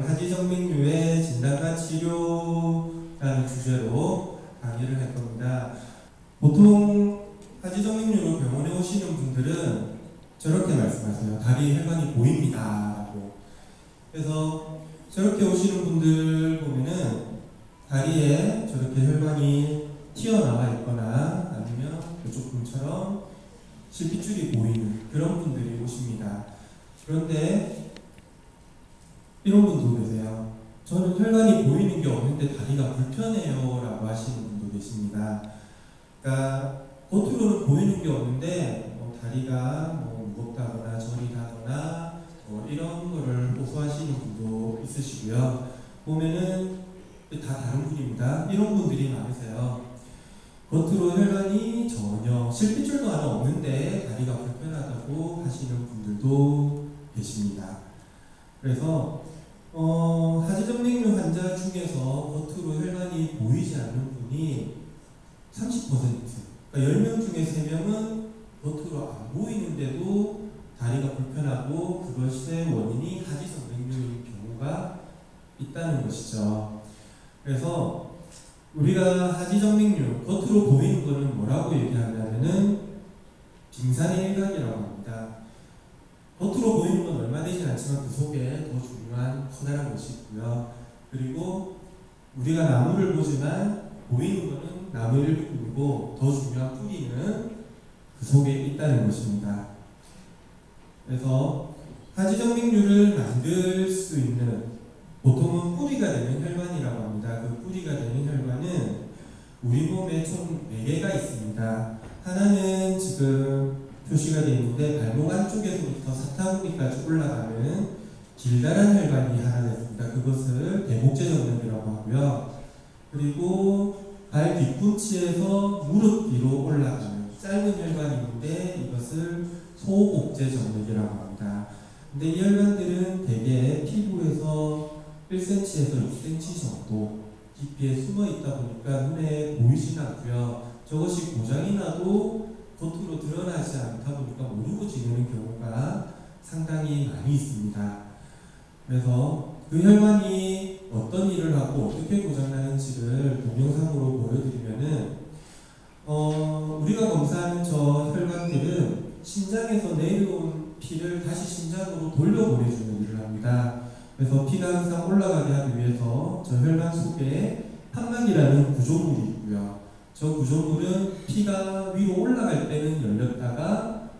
하지정맥류의 진단과 치료라는 주제로 강의를 할 겁니다. 보통 하지정맥류로 병원에 오시는 분들은 저렇게 말씀하세요. 다리 혈관이 보입니다 라고. 그래서 저렇게 오시는 분들 보면은 다리에 저렇게 혈관이 튀어나와 있거나 아니면 이쪽 분처럼 실핏줄이 보이는 그런 분들이 오십니다. 그런데 이런 분도 계세요. 저는 혈관이 보이는 게 없는데 다리가 불편해요 라고 하시는 분도 계십니다. 그러니까 겉으로는 보이는 게 없는데 다리가 무겁다거나 저리다거나 이런 거를 호소하시는 분도 있으시고요. 보면은 다 다른 분입니다. 이런 분들이 많으세요. 겉으로 혈관이 전혀 실핏줄도 하나 없는데 다리가 불편하다고 하시는 분들도 계십니다. 그래서 하지정맥류 환자 중에서 겉으로 혈관이 보이지 않는 분이 30%, 그러니까 10명 중에 3명은 겉으로 안 보이는데도 다리가 불편하고 그것의 원인이 하지정맥류인 경우가 있다는 것이죠. 그래서 우리가 하지정맥류, 겉으로 보이는 것은 뭐라고 얘기하냐면은 빙산의 일각이라고 합니다. 겉으로 보이는 건 얼마 되지 않지만 그 속에 더 중요한 커다란 것이 있고요. 그리고 우리가 나무를 보지만 보이는 것은 나무 일부분이고 더 중요한 뿌리는 그 속에 있다는 것입니다. 그래서 하지정맥류를 만들 수 있는 보통은 뿌리가 되는 혈관이라고 합니다. 그 뿌리가 되는 혈관은 우리 몸에 총 4개가 있습니다. 하나는 지금 표시가 되어 있는데 발목 안쪽에서부터 사타구니까지 올라가는 길다란 혈관이 하나 있습니다. 그것을 대복제정맥이라고 하고요. 그리고 발 뒤꿈치에서 무릎 뒤로 올라가는 짧은 혈관이 있는데 이것을 소복제정맥이라고 합니다. 근데 이 혈관들은 대개 피부에서 1cm에서 6cm 정도 깊이에 숨어 있다 보니까 눈에 보이지는 않고요. 저것이 고장이 나도 겉으로 드러나지 않다 보니까 모르고 지내는 경우가 상당히 많이 있습니다. 그래서 그 혈관이 어떤 일을 하고 어떻게 고장나는지를 동영상으로 보여드리면은 우리가 검사하는 저 혈관들은 심장에서 내려온 피를 다시 심장으로 돌려보내주는 일을 합니다. 그래서 피가 항상 올라가게 하기 위해서 저 혈관 속에 판막이라는 구조물이 있고요. 저 구조물은 피가 위로 올라갈 때는 열렸다가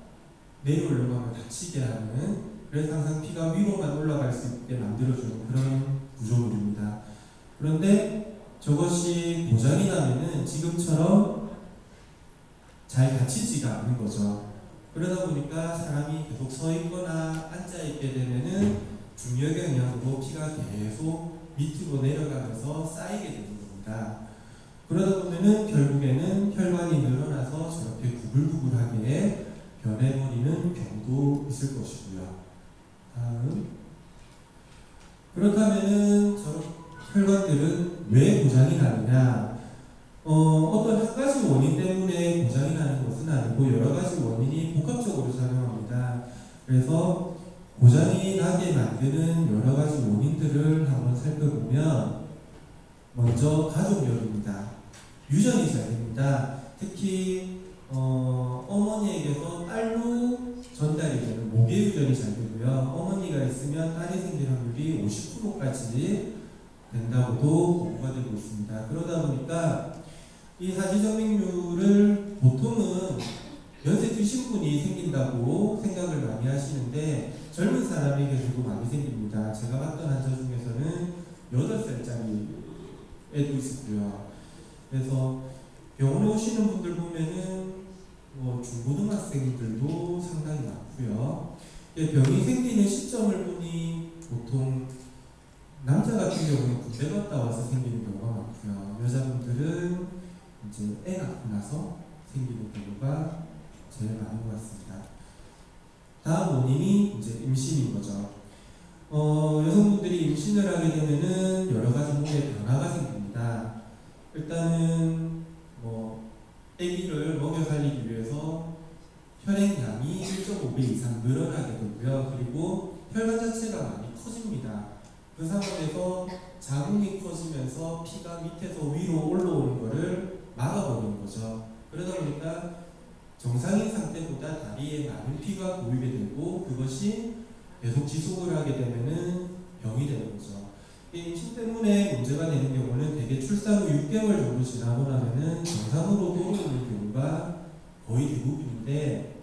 내려오려고 하면 닫히게 하는, 그래서 항상 피가 위로만 올라갈 수 있게 만들어주는 그런 구조물입니다. 그런데 저것이 고장이 나면은 지금처럼 잘 닫히지가 않는 거죠. 그러다 보니까 사람이 계속 서 있거나 앉아 있게 되면은 중력의 영향으로 피가 계속 밑으로 내려가면서 쌓이게 되는 겁니다. 그러다 보면은 결국에는 혈관이 늘어나서 저렇게 구불구불하게 변해버리는 경우도 있을 것이고요. 다음. 그렇다면은 저 혈관들은 왜 고장이 나느냐? 어떤 한 가지 원인 때문에 고장이 나는 것은 아니고 여러 가지 원인이 복합적으로 작용합니다. 그래서 고장이 나게 만드는 여러 가지 원인들을 한번 살펴보면 먼저 가족력입니다. 유전이 잘 됩니다. 특히 어머니에게서 딸로 전달이 되는 모계 유전이 잘 되고요. 어머니가 있으면 딸이 생길 확률이 50%까지 된다고도 보고가 되고 있습니다. 그러다 보니까 이 하지정맥류를 보통은 연세 드신 분이 생긴다고 생각을 많이 하시는데 젊은 사람에게도 많이 생깁니다. 제가 봤던 환자 중에서는 8살짜리 애도 있었고요. 그래서 병원에 오시는 분들 보면은 중고등학생들도 상당히 많고요. 병이 생기는 시점을 보니 보통 남자 같은 경우는 군대 갔다 와서 생기는 경우가 많고요. 여자분들은 이제 애 낳고 나서 생기는 경우가 제일 많은 것 같습니다. 다음 원인이 이제 임신인 거죠. 여성분들이 임신을 하게 되면은 여러 가지 몸에 변화가 생깁니다. 일단은 아기를 먹여 살리기 위해서 혈액량이 1.5배 이상 늘어나게 되고요. 그리고 혈관 자체가 많이 커집니다. 그 상황에서 자궁이 커지면서 피가 밑에서 위로 올라오는 것을 막아버리는 거죠. 그러다 보니까 정상인 상태보다 다리에 많은 피가 고이게 되고 그것이 계속 지속을 하게 되면은 병이 되는 거죠. 임신 때문에 문제가 되는 경우는 대개 출산 후 6개월 정도 지나고 나면은 정상으로 돌아오는 경우가 거의 대부분인데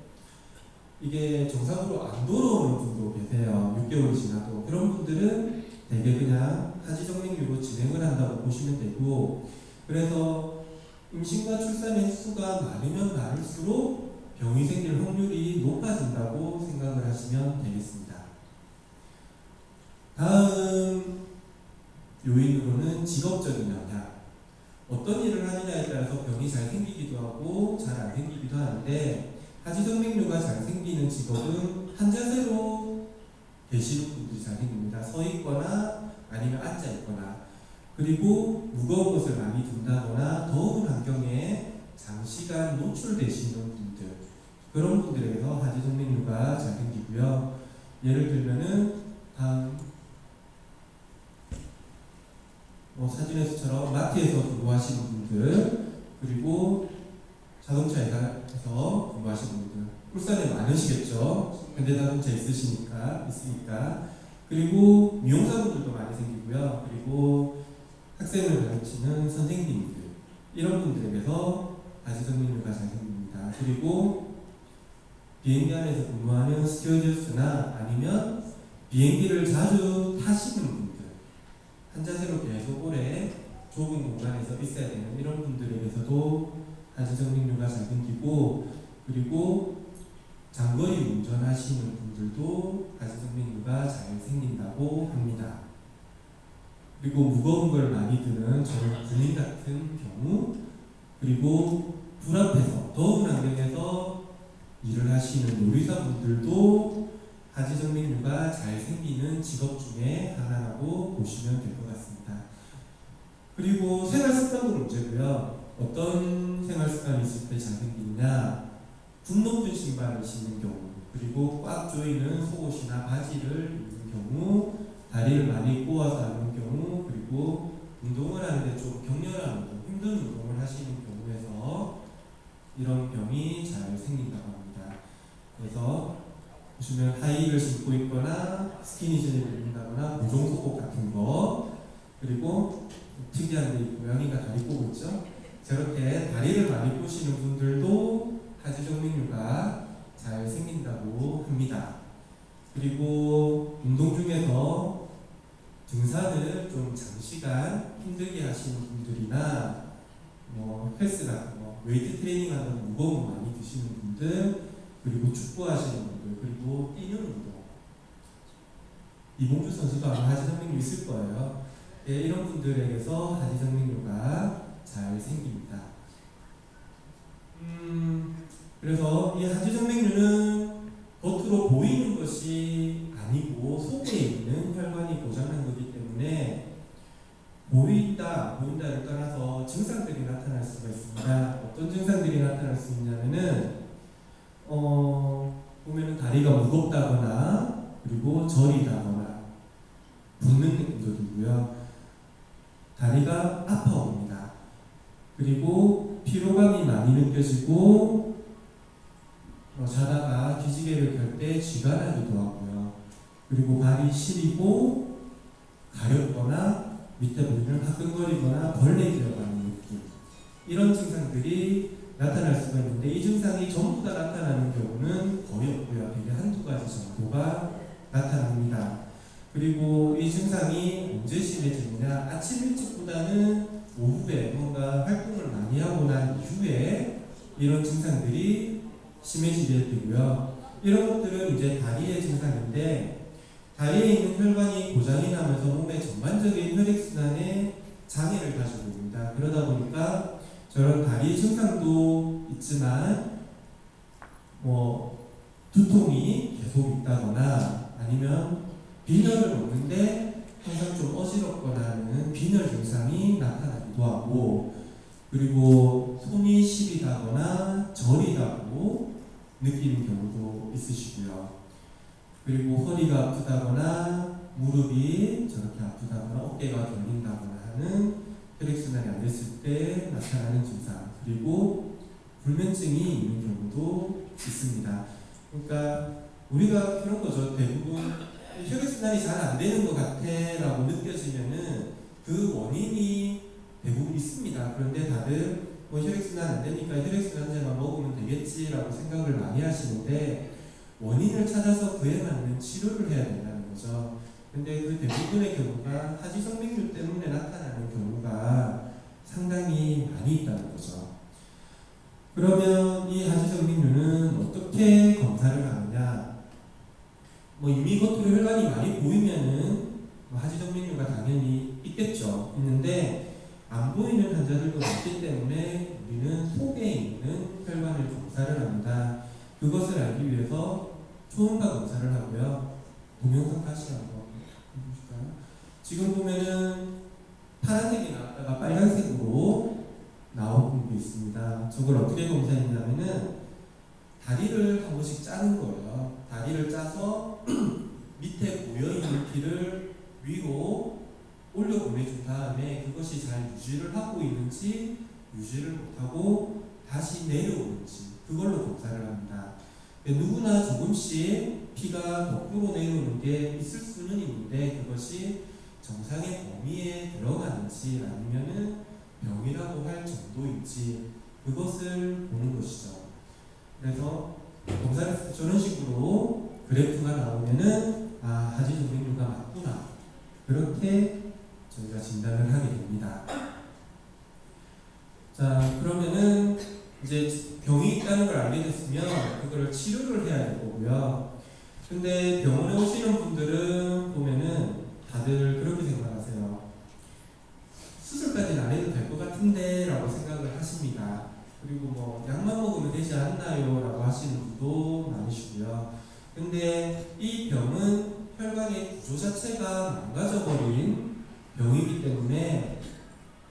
이게 정상으로 안 돌아오는 분도 계세요. 6개월 지나도. 그런 분들은 대개 그냥 하지정맥류로 진행을 한다고 보시면 되고, 그래서 임신과 출산의 횟수가 많으면 많을수록 병이 생길 확률이 높아진다고 생각을 하시면 되겠습니다. 다음 요인으로는 직업적인 영향. 어떤 일을 하느냐에 따라서 병이 잘 생기기도 하고 잘 안 생기기도 하는데, 하지정맥류가 잘 생기는 직업은 한 자세로 계시는 분들이 잘 생깁니다. 서 있거나 아니면 앉아 있거나, 그리고 무거운 것을 많이 든다거나 더운 환경에 장시간 노출되시는 분들, 그런 분들에게서 하지정맥류가 잘 생기고요. 예를 들면은 사진에서처럼 마트에서 근무하시는 분들, 그리고 자동차 회사에서 근무하시는 분들, 울산에 많으시겠죠. 현대자동차 있으니까. 그리고 미용사분들도 많이 생기고요. 그리고 학생을 가르치는 선생님들, 이런 분들에게서 하지정맥류가 잘 생깁니다. 그리고 비행기 안에서 근무하는 스튜어디스나 아니면 비행기를 자주 타시는 분들, 한 자세로 계속 오래 좁은 공간에서 있어야 되는 이런 분들에게서도 하지정맥류가 잘 생기고, 그리고 장거리 운전하시는 분들도 하지정맥류가 잘 생긴다고 합니다. 그리고 무거운 걸 많이 드는 저는 군인 같은 경우, 그리고 불 앞에서 더운 환경에서 일을 하시는 요리사분들도 하지정맥류가 잘 생기는 직업 중에 하나라고 보시면 될 것 같습니다. 그리고 생활 습관도 문제고요. 어떤 생활 습관이 있을 때 잘 생기느냐, 굽 높은 신발을 신는 경우, 그리고 꽉 조이는 속옷이나 바지를 입는 경우, 다리를 많이 꼬아서 하는 경우, 그리고 운동을 하는데 좀 격렬한 운동, 힘든 운동을 하시는 경우에서 이런 병이 잘 생긴다고 합니다. 그래서 보시면 하이힐을 신고 있거나 스키니진을 입는다거나 보정 속옷 같은 거, 그리고 특이한 데 고양이가 다리 꼬고 있죠. 저렇게 다리를 많이 꼬시는 분들도 하지정맥류가 잘 생긴다고 합니다. 그리고 운동 중에서 등산을 좀 장시간 힘들게 하시는 분들이나 헬스 같은 거, 웨이트 트레이닝 하는 무거운 거 많이 드시는 분들, 그리고 축구 하시는 분들, 그리고 뛰는 운동, 이봉주 선수도 아마 하지정맥류 있을 거예요. 예, 이런 분들에게서 하지정맥류가 잘 생깁니다. 그래서 이 하지정맥류는 겉으로 보이는 것이 아니고 속에 있는 혈관이 고장난 거기 때문에 보인다, 안 보인다를 떠나서 증상들이 나타날 수가 있습니다. 어떤 증상들이 나타날 수 있냐면은 보면은 다리가 무겁다거나, 그리고 저리다거나, 붓는 느낌도 들고요. 다리가 아파옵니다. 그리고 피로감이 많이 느껴지고, 자다가 기지개를 펼 때 쥐가 나기도 하고요. 그리고 발이 시리고 가렵거나 밑에 보면 화끈거리거나 벌레 기어가는 느낌, 이런 증상들이 나타날 수가 있는데, 이 증상이 전부 다 나타나는 경우는 거의 없고요. 되게 한두 가지 정도가 나타납니다. 그리고 이 증상이 언제 심해지느냐, 아침 일찍보다는 오후에 뭔가 활동을 많이 하고 난 이후에 이런 증상들이 심해지게 되고요. 이런 것들은 이제 다리의 증상인데, 다리에 있는 혈관이 고장이 나면서 몸의 전반적인 혈액순환에 장애를 가지고 있습니다. 그러다 보니까 저런 다리 증상도 있지만 두통이 계속 있다거나, 아니면 빈혈을 먹는데 항상 좀 어지럽거나 하는 빈혈 증상이 나타나기도 하고, 그리고 손이 시리다거나 저리다고 느끼는 경우도 있으시고요. 그리고 허리가 아프다거나 무릎이 저렇게 아프다거나 어깨가 결린다거나 하는 혈액순환이 안 됐을 때 나타나는 증상, 그리고 불면증이 있는 경우도 있습니다. 그러니까 우리가 그런 거죠. 대부분 혈액순환이 잘 안 되는 것 같아 라고 느껴지면은 그 원인이 대부분 있습니다. 그런데 다들 뭐 혈액순환 안 되니까 혈액순환제만 먹으면 되겠지라고 생각을 많이 하시는데, 원인을 찾아서 그에 맞는 치료를 해야 된다는 거죠. 근데 그 대부분의 경우가 하지정맥류 때문에 나타나는 경우가 상당히 많이 있다는 거죠. 그러면 이 하지정맥류는 어떻게 검사를 하느냐? 뭐 이미 겉으로 혈관이 많이 보이면은 뭐 하지정맥류가 당연히 있겠죠. 있는데 안 보이는 환자들도 있기 때문에 우리는 속에 있는 혈관을 검사를 합니다. 그것을 알기 위해서 초음파 검사를 하고요. 동영상 다시 한번 보실까요? 지금 보면은 파란색이 나왔다가 빨간색으로 나오고 있습니다. 저걸 어떻게 검사했냐면은 다리를 한 번씩 짜는 거예요. 다리를 짜서 밑에 고여있는 피를 위로 올려 보내준 다음에 그것이 잘 유지를 하고 있는지, 유지를 못하고 다시 내려오는지, 그걸로 검사를 합니다. 누구나 조금씩 피가 거꾸로 내려오는 게 있을 수는 있는데 그것이 정상의 범위에 들어가는지 아니면은 병이라고 할 정도인지, 그것을 보는 것이죠. 그래서 검사를 저런 식으로 그래프가 나오면은 아, 하지정맥류가 맞구나, 그렇게 저희가 진단을 하게 됩니다. 자, 그러면은 이제 병이 있다는 걸 알게 됐으면 그거를 치료를 해야 될 거고요. 근데 병원에 오시는 분들은 보면은 다들 그렇게 생각하세요. 수술까지는 안 해도 될 것 같은데 라고 생각을 하십니다. 그리고 뭐 약만 먹으면 되지 않나요? 라고 하시는 분도 많으시고요. 근데 이 병은 혈관의 구조 자체가 망가져버린 병이기 때문에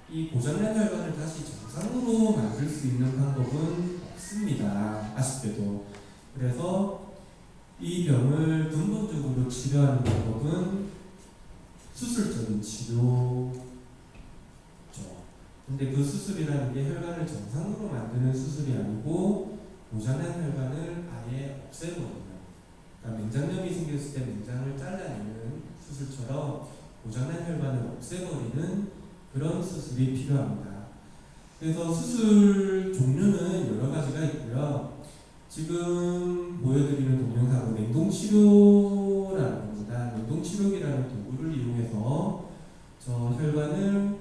이 고장난 혈관을 다시 정상으로 만들 수 있는 방법은 없습니다. 아쉽게도. 그래서 이 병을 근본적으로 치료하는 방법은 수술적인 치료죠. 근데 그 수술이라는 게 혈관을 정상으로 만드는 수술이 아니고 고장난 혈관을 아예 없애버리는, 그러니까 맹장염이 생겼을 때 맹장을 잘라내는 수술처럼 고장난 혈관을 없애버리는 그런 수술이 필요합니다. 그래서 수술 종류는 여러 가지가 있고요. 지금 보여드리는 동영상은 냉동치료라는 겁니다. 냉동치료기라는 도구를 이용해서 저 혈관을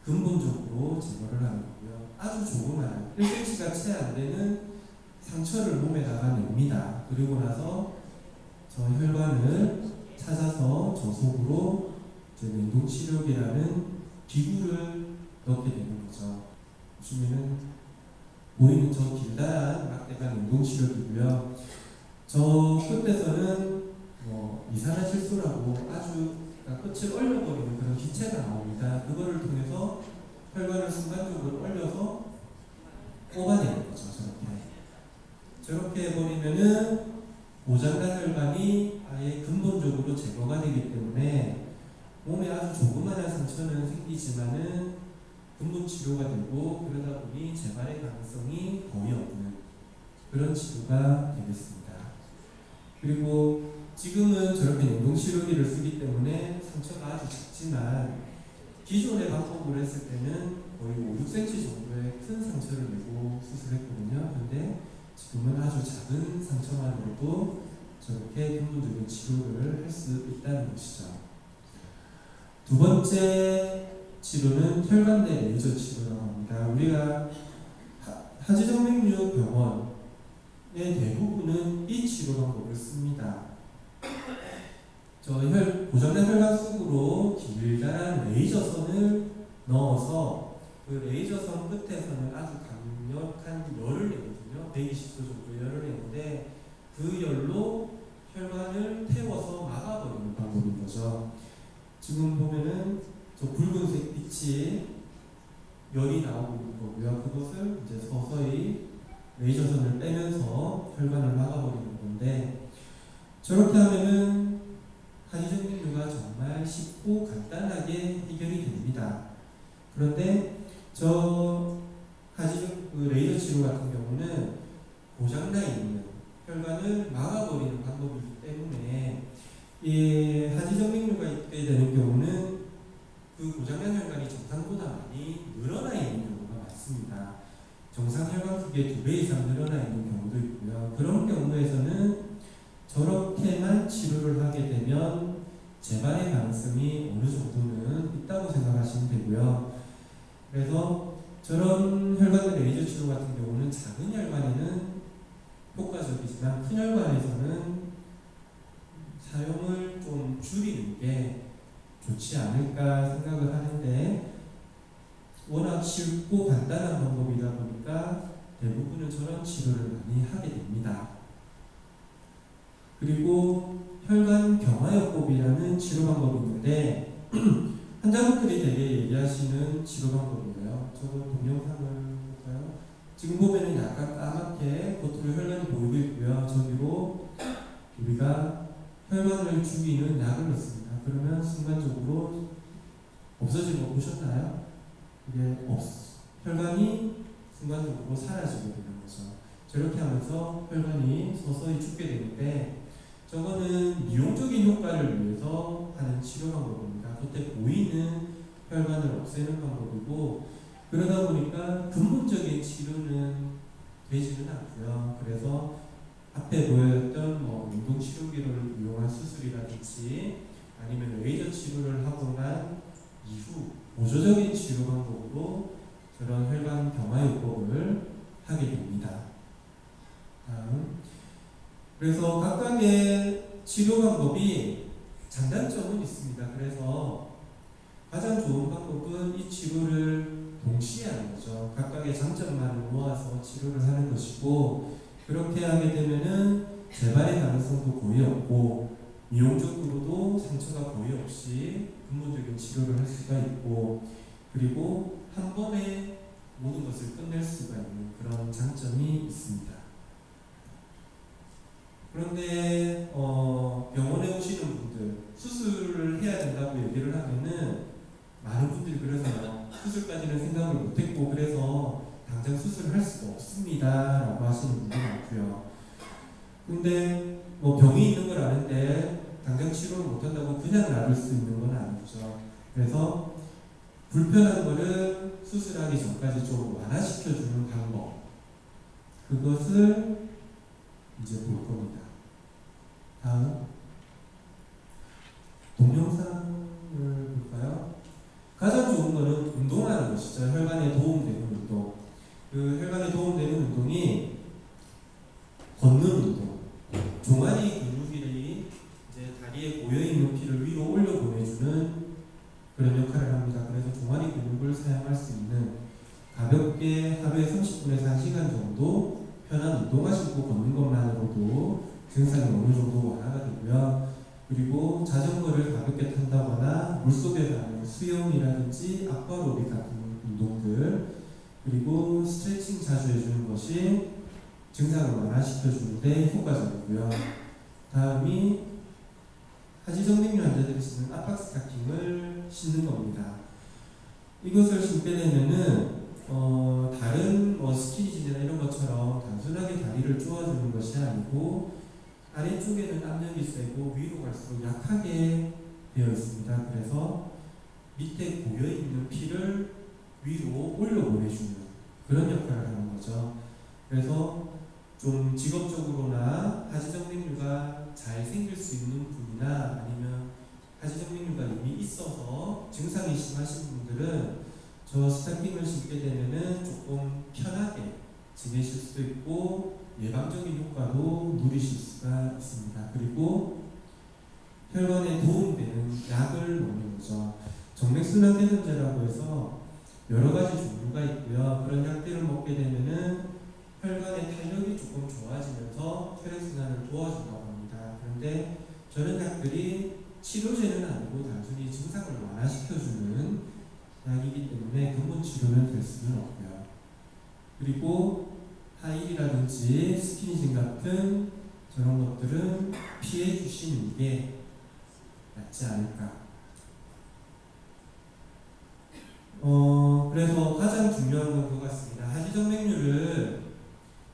근본적으로 제거를 하는 거고요. 아주 조그마한 1cm가 채 안 되는 상처를 몸에다가 냅니다. 그리고 나서 저 혈관을 찾아서 저 속으로 냉동치료기라는 기구를 넣게 되는 거죠. 보시면은 보이는 저 길다란 막대가 냉동치료기고요. 저 끝에서는 뭐 이상한 실수라고 아주 끝을 얼려버리는 그런 기체가 나옵니다. 그거를 통해서 혈관을 순간적으로 얼려서 뽑아내는 거죠. 저렇게 해버리면은 고장난 혈관이 아예 근본적으로 제거가 되기 때문에 몸에 아주 조그마한 상처는 생기지만은 근본 치료가 되고, 그러다 보니 재발의 가능성이 거의 없는 그런 치료가 되겠습니다. 그리고 지금은 저렇게 냉동치료기를 쓰기 때문에 상처가 아주 작지만 기존의 방법으로 했을 때는 거의 5-6cm 정도의 큰 상처를 내고 수술했거든요. 근데 지금은 아주 작은 상처만으로도 저렇게 근본적인 치료를 할 수 있다는 것이죠. 두 번째 치료는 혈관 내 레이저 치료라고 합니다. 우리가 하지정맥류 병원의 대부분은 이 치료 방법을 씁니다. 고장난 혈관 속으로 길다란 레이저선을 넣어서 그 레이저선 끝에서는 아주 강력한 열을 내거든요. 120도 정도 열을 내는데 그 열로 혈관을 태워서 막아버리는 방법인 거죠. 지금 보면은 저 붉은색 빛이 열이 나오고 있는 거고요. 그것을 이제 서서히 레이저선을 빼면서 혈관을 막아버리는 건데, 저렇게 하면은 하지정맥류가 쉽고 간단하게 해결이 됩니다. 그런데 저 레이저 치료 같은 경우는 고장나 있는 혈관을 막아버리는 방법이기 때문에 이 하지정맥류가 있게 되는 경우는 그 고장난 혈관이 정상보다 많이 늘어나 있는 경우가 많습니다. 정상 혈관 크기의 2배 이상 늘어나 있는 경우도 있고요. 그런 경우에서는 저렇게만 치료를 하게 되면 재발의 가능성이 어느 정도는 있다고 생각하시면 되고요. 그래서 저런 혈관 레이저 치료 같은 경우는 작은 혈관에는 효과적이지만 큰 혈관에서는 사용을 좀 줄이는 게 좋지 않을까 생각을 하는데 워낙 쉽고 간단한 방법이다 보니까 대부분은 저런 치료를 많이 하게 됩니다. 그리고 혈관 경화요법이라는 치료 방법이 있는데 환자분들이 되게 얘기하시는 치료 방법이에요. 저거 동영상을 볼까요? 지금 보면은 약간 까맣게 겉으로 혈관이 보이고 있고요. 저기로 우리가 혈관을 죽이는 약을 넣습니다. 그러면 순간적으로 없어지는 거 보셨나요? 이게 혈관이 순간적으로 사라지게 되는 거죠. 저렇게 하면서 혈관이 서서히 죽게 되는데 저거는 미용적인 효과를 위해서 하는 치료 방법입니다. 겉에 보이는 혈관을 없애는 방법이고 그러다 보니까 근본적인 치료는 되지는 않고요. 그래서 앞에 보였던 운동 치료기를 이용한 수술이라든지 아니면 레이저 치료를 하고 난 이후 보조적인 치료 방법으로 저런 혈관 경화요법을 하게 됩니다. 다음, 그래서 각각의 치료 방법이 장단점은 있습니다. 그래서 가장 좋은 방법은 이 치료를 동시에 하는 거죠. 각각의 장점만을 모아서 치료를 하는 것이고 그렇게 하게 되면은 재발의 가능성도 거의 없고 미용적으로도 상처가 거의 없이 근본적인 치료를 할 수가 있고 그리고 한 번에 모든 것을 끝낼 수가 있는 그런 장점이 있습니다. 그런데 병원에 오시는 분들 수술을 해야 된다고 얘기를 하면은 많은 분들이 그래서 수술까지는 생각을 못했고 그래서 당장 수술을 할 수가 없습니다 라고 하시는 분들이 많고요. 근데 병이 있는 걸 아는데 당장 치료를 못한다고 그냥 놔둘 수 있는 건 아니죠. 그래서 불편한 거를 수술하기 전까지 좀 완화시켜주는 방법 그것을 이제 볼 겁니다. 다음 동영상을 볼까요? 가장 좋은 거는 운동하는 것이죠. 혈관에 도움되는 운동. 그 혈관에 도움되는 운동이 걷는 운동. 종아리 근육이 이제 다리에 고여있는 피를 위로 올려 보내주는 그런 역할을 합니다. 그래서 종아리 근육을 사용할 수 있는 가볍게 하루에 30분에서 1시간 정도 편한 운동하시고 걷는 것만으로도 증상이 어느 정도 완화가 되고요. 그리고 자전거를 가볍게 탄다거나 물속에서 하는 수영이라든지 아쿠아로빅 같은 운동들 그리고 스트레칭 자주 해주는 것이 증상을 완화시켜주는데 효과적이고요. 다음이 하지정맥류 환자들이 쓰는 압박 스타킹을 신는 겁니다. 이것을 신게 되면은 다른 스키니진이나 이런 것처럼 단순하게 다리를 쪼아주는 것이 아니고 아래쪽에는 압력이 세고 위로 갈수록 약하게 되어 있습니다. 그래서 밑에 고여있는 피를 위로 올려보내주는 그런 역할을 하는 거죠. 그래서 좀 직업적으로나 하지정맥류가 잘 생길 수 있는 분이나 아니면 하지정맥류가 이미 있어서 증상이 심하신 분들은 저 스타킹을 신게 되면은 조금 편하게 지내실 수도 있고 예방적인 효과도 누리실 수가 있습니다. 그리고 혈관에 도움되는 약을 먹는 거죠. 정맥순환 개선제라고 해서 여러 가지 종류가 있고요. 그런 약들을 먹게 되면은 혈관의 탄력이 조금 좋아지면서 혈액순환을 도와준다고 합니다. 그런데 저런 약들이 치료제는 아니고 단순히 증상을 완화시켜주는 약이기 때문에 근본 치료는 될 수는 없고요. 그리고 하이라든지 스키니진 같은 저런 것들은 피해 주시는 게 낫지 않을까 그래서 가장 중요한 건 그거 같습니다. 하지정맥류를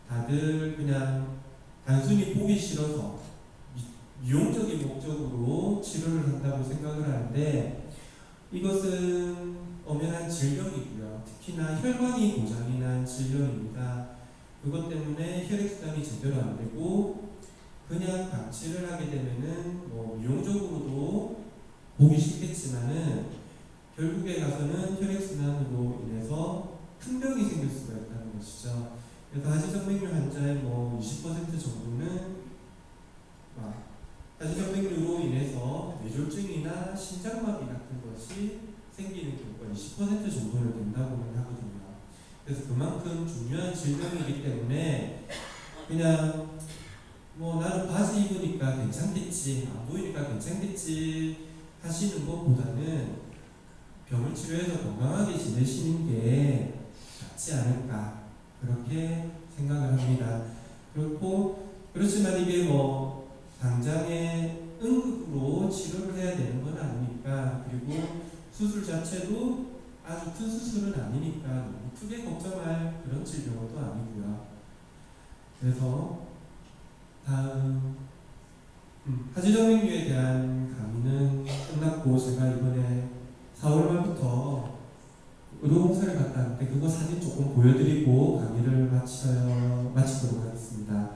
다들 그냥 단순히 보기 싫어서 미용적인 목적으로 치료를 한다고 생각을 하는데, 이것은 엄연한 질병이고요. 특히나 혈관이 고장이 난 질병입니다. 그것 때문에 혈액순환이 제대로 안 되고 그냥 방치를 하게 되면은 뭐 미용적으로도 보기 싫겠지만은 결국에 가서는 혈액순환으로 인해서 큰 병이 생길 수가 있다는 것이죠. 그래서 하지정맥류 환자의 뭐 20% 정도는 하지정맥류로 인해서 뇌졸중이나 심장마비 같은 것이 생기는 경우가 20% 정도는 된다고는 하거든요. 그래서 그만큼 중요한 질병이기 때문에 그냥 뭐 나는 바지 입으니까 괜찮겠지, 안 보이니까 괜찮겠지 하시는 것보다는 병을 치료해서 건강하게 지내시는 게 낫지 않을까, 그렇게 생각을 합니다. 그렇지만 이게 뭐 당장에 응급으로 치료를 해야 되는 건 아니니까, 그리고 수술 자체도 아주 큰 수술은 아니니까 너무 크게 걱정할 그런 질병은 또 아니고요. 그래서 다음 하지정맥류에 대한 강의는 끝났고, 제가 이번에 4월 말부터 의료봉사를 갔다 왔는데 그거 사진 조금 보여드리고 강의를 마치도록 하겠습니다.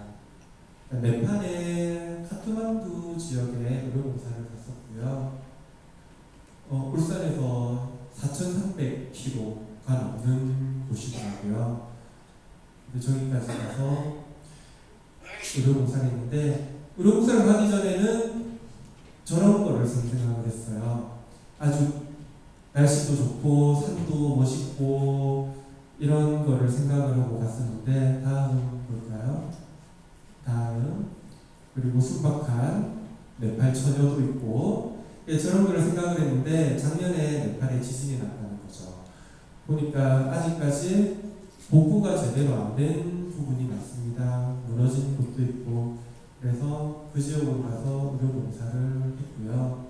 네팔의 카트만두 지역에 의료봉사를 갔었고요. 울산에서 4,300km가 넘는 곳이더라고요. 근데 저기까지 가서 의료봉사를 했는데, 의료봉사를 가기 전에는 저런 거를 생각을 했어요. 아주 날씨도 좋고 산도 멋있고 이런 거를 생각을 하고 갔었는데, 다음 볼까요? 다음, 그리고 순박한 네팔 처녀도 있고, 저런 거를 생각을 했는데 작년에 네팔에 지진이 났다는 거죠. 보니까 아직까지 복구가 제대로 안 된 부분이 많습니다. 무너진 곳도 있고, 그래서 그 지역으로 가서 의료봉사를 했고요.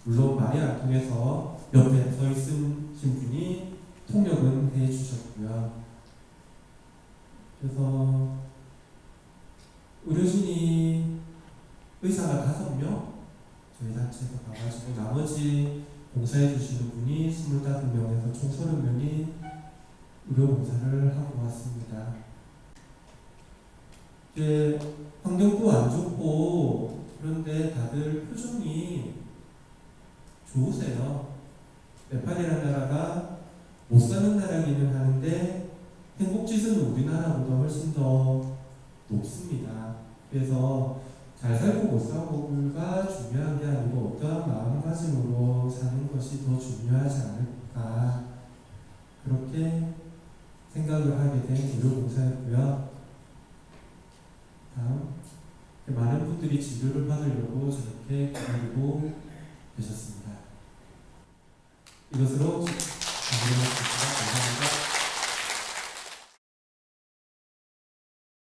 물론 말이 안 통해서 옆에 서 있으신 분이 통역은 해주셨고요. 그래서 의료진이 의사가 5명 저희 단체에서 가가지고, 나머지 봉사해 주시는 분이 25명에서 총 30명이 의료봉사를 하고 왔습니다. 이제 환경도 안 좋고 그런데 다들 표정이 좋으세요. 네팔이라는 나라가 못 사는 나라기는 하는데 행복지수는 우리나라보다 훨씬 더 높습니다. 그래서 잘 살고 못 살고가 중요한 게 아니고 어떠한 마음가짐으로 사는 것이 더 중요하지 않을까, 그렇게 생각을 하게 된 의료봉사였고요. 다음, 많은 분들이 진료를 받으려고 저렇게 기다리고 계셨습니다. 이것으로 마무리하겠습니다.